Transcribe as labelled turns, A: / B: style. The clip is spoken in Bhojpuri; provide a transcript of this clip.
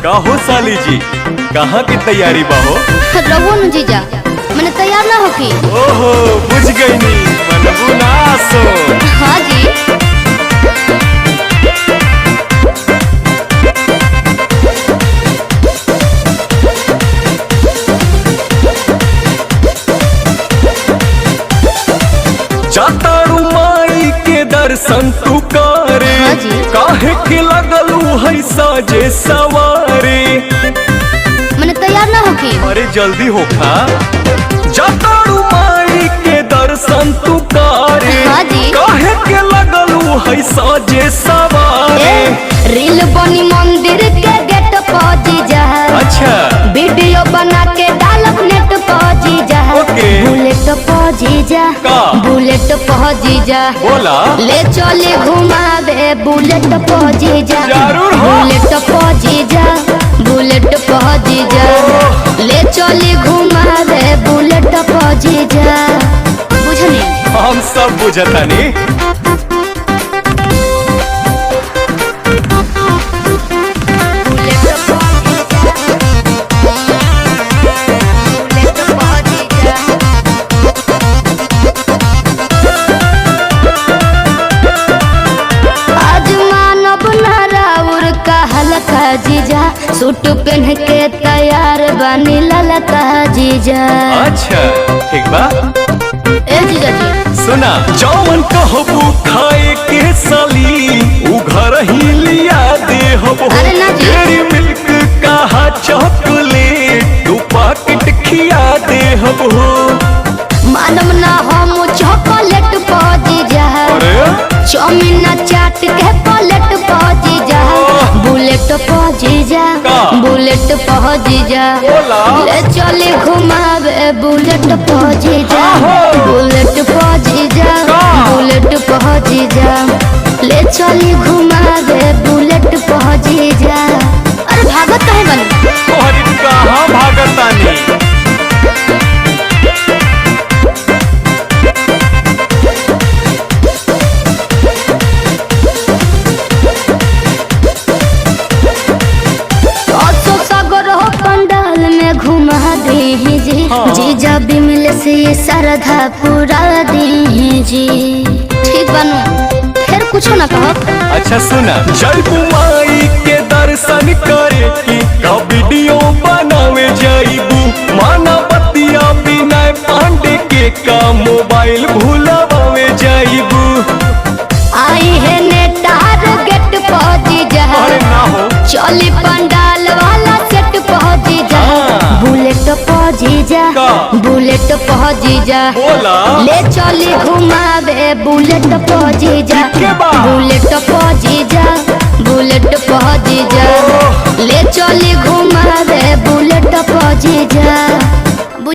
A: काहो साली जी, कहाँ की तैयारी बाहो?
B: रहो न जीजा, मैंने तैयार ना होकी।
A: ओहो बुझ गई नी, मनबू ना सो।
B: हाँ जी।
A: जातारू माई के दर्शन तू करे।
B: हाँ जी।
A: काहे के लगलू है साजे सवारे।
B: मैंने तैयार ना होकी।
A: अरे जल्दी होखा। जातारू माई के दर्शन तू करे।
B: हाँ जी।
A: काहे के लगलू है साजे सवारे।
B: रील बनी मंदिर के गेट पर जीजा।
A: अच्छा।
B: वीडियो बना के डालब नेट पर जीजा।
A: ओके।
B: बुलेट पर जीजा।
A: का?
B: बुलेट पर जीजा।
A: बोला।
B: ले चले घुमावे बुलेट पर जीजा।
A: जरूर हो।
B: बुलेट पर जीजा। बुलेट पर जीजा। ले चले घुमावे बुलेट पर जीजा। बुझनी?
A: हम सब बुझतानी।
B: जीजा सूट पहन के तैयार बनी ललका जीजा।
A: अच्छा ठीक बा।
B: ए जीजा जी
A: सुना, जौन कहबू खाए के साली उ घर ही लिया दे हबो।
B: अरे ना जी।
A: डेरी मिल्क कहा चॉकलेट दू पैकेट खिया दे हबो।
B: मानम ना हम चॉकलेट पा जीजा।
A: अरे
B: चाउमीन चाट के प्लेट पा जीजा। बुलेट पा जीजा।
A: का?
B: बुलेट पा जीजा।
A: बोला।
B: ले चले घुमावे बुलेट पा जीजा।
A: आहो।
B: बुलेट पा जीजा।
A: का?
B: बुलेट पा जीजा। ले चले घुमावे बुलेट पा जीजा। अरे भागत काहे बनी?
A: तोहरी कहाँ भागतानी।
B: घुमा दे जी।
A: हाँ।
B: जीजा बिमल से ये श्रद्धा पूरा दे जी। ठीक बनू, फिर कुछ ना कहो।
A: अच्छा सुना, जयबू माई के दर्शन करे की का वीडियो बनावे जाइबू। माना बतिया बिना पांडे के का मोबाइल भूलावे जाइबू।
B: आई है नेटार गेट पहुंची जा।
A: अरे ना हो।
B: चली पंडाल वाला सेट पहुंची जा।
A: हाँ।
B: बुलेट पहुंची जा।
A: का?
B: बुलेट पहुंची जा।
A: बोला।
B: ले चली घुमावे बुलेट पहुंची जा।
A: ठीक बा।
B: बुलेट पहुंची जा। बुलेट पहुंची जा।